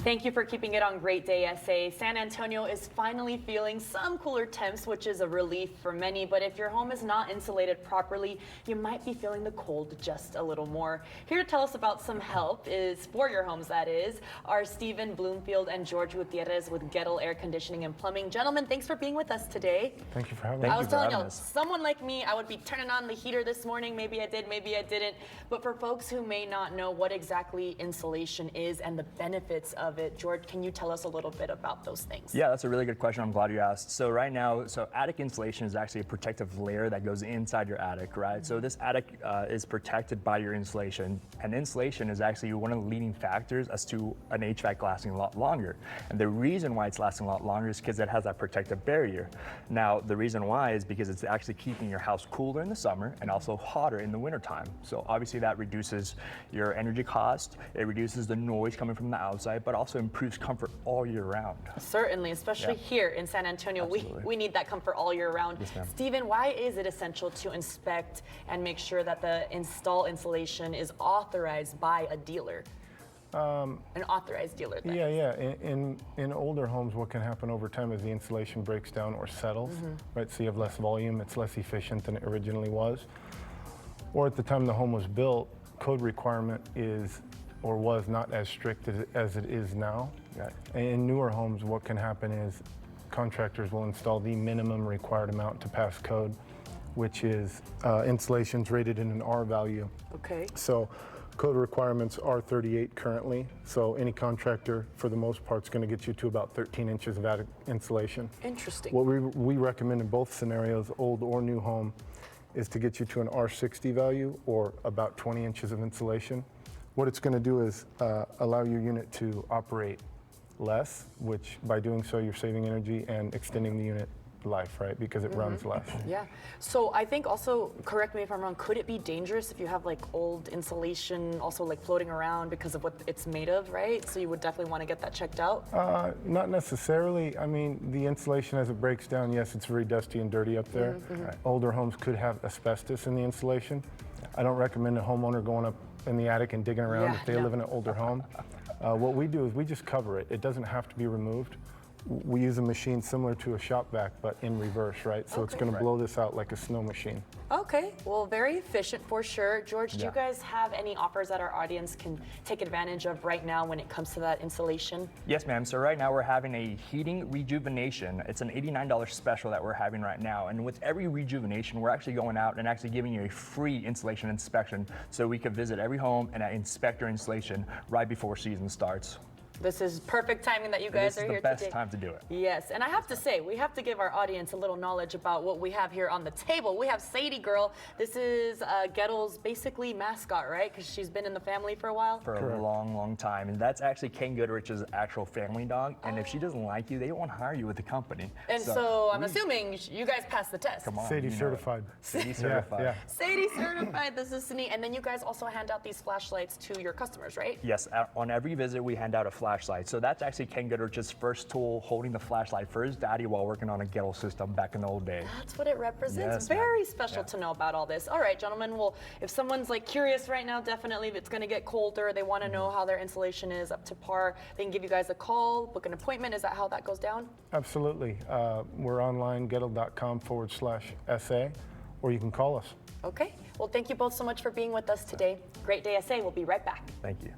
Thank you for keeping it on Great Day SA. San Antonio is finally feeling some cooler temps, which is a relief for many. But if your home is not insulated properly, you might be feeling the cold just a little more. Here to tell us about some help is, for your homes that is, are Stephen Bloomfield and George Gutierrez with Goettl Air Conditioning and Plumbing. Gentlemen, thanks for being with us today. Thank you for having me. I was telling you, someone like me, I would be turning on the heater this morning. Maybe I did, maybe I didn't. But for folks who may not know what exactly insulation is and the benefits of it, George, can you tell us a little bit about those things? Yeah, that's a really good question. I'm glad you asked. So right now, attic insulation is actually a protective layer that goes inside your attic, right? So this attic is protected by your insulation, and insulation is actually one of the leading factors as to an HVAC lasting a lot longer. And the reason why it's lasting a lot longer is because it has that protective barrier. Now, the reason why is because it's actually keeping your house cooler in the summer and also hotter in the wintertime. So obviously that reduces your energy cost, it reduces the noise coming from the outside, but also improves comfort all year round. Certainly, especially here in San Antonio, we need that comfort all year round. Yes, ma'am. Stephen, why is it essential to inspect and make sure that the install insulation is authorized by a dealer? An authorized dealer then. Yeah. In older homes, what can happen over time is the insulation breaks down or settles, right? So you have less volume, it's less efficient than it originally was. Or at the time the home was built, code requirement is or was not as strict as it is now. Right. In newer homes, what can happen is contractors will install the minimum required amount to pass code, which is insulation's rated in an R value. Okay. So code requirements are 38 currently, so any contractor, for the most part, is going to get you to about 13 inches of attic insulation. Interesting. What we recommend in both scenarios, old or new home, is to get you to an R60 value or about 20 inches of insulation. What it's going to do is allow your unit to operate less, which by doing so you're saving energy and extending the unit life, right? Because it runs less. Yeah. So I think also, correct me if I'm wrong, could it be dangerous if you have like old insulation also like floating around because of what it's made of, right? So you would definitely want to get that checked out? Not necessarily. I mean, the insulation as it breaks down, yes, it's very dusty and dirty up there. Right. Older homes could have asbestos in the insulation. I don't recommend a homeowner going up in the attic and digging around if they live in an older home. What we do is we just cover it. It doesn't have to be removed. We use a machine similar to a shop vac, but in reverse, right? So it's going to blow this out like a snow machine. Okay, well, very efficient for sure. George, do you guys have any offers that our audience can take advantage of right now when it comes to that insulation? Yes, ma'am. So right now we're having a heating rejuvenation. It's an $89 special that we're having right now. And with every rejuvenation, we're actually going out and actually giving you a free insulation inspection so we could visit every home and inspect your insulation right before season starts. This is perfect timing that you guys are here today. This is the best time to do it. Yes, and I have to say, we have to give our audience a little knowledge about what we have here on the table. We have Sadie Girl. This is Goettl's basically mascot, right? Because she's been in the family for a while? For a long, long time. And that's actually Ken Goodrich's actual family dog. And if she doesn't like you, they won't hire you with the company. And so I'm assuming you guys passed the test. Come on. Sadie certified. Sadie certified. Yeah. Sadie certified. This is neat. And then you guys also hand out these flashlights to your customers, right? Yes, on every visit we hand out a flashlight. So that's actually Ken Goodrich's first tool holding the flashlight for his daddy while working on a Goettl system back in the old days. That's what it represents. Yes, very special to know about all this. All right, gentlemen, well, if someone's like curious right now, definitely if it's going to get colder, they want to know how their insulation is up to par, they can give you guys a call, book an appointment. Is that how that goes down? Absolutely. We're online, goettl.com/SA, or you can call us. Okay. Well, thank you both so much for being with us today. Great Day SA. We'll be right back. Thank you.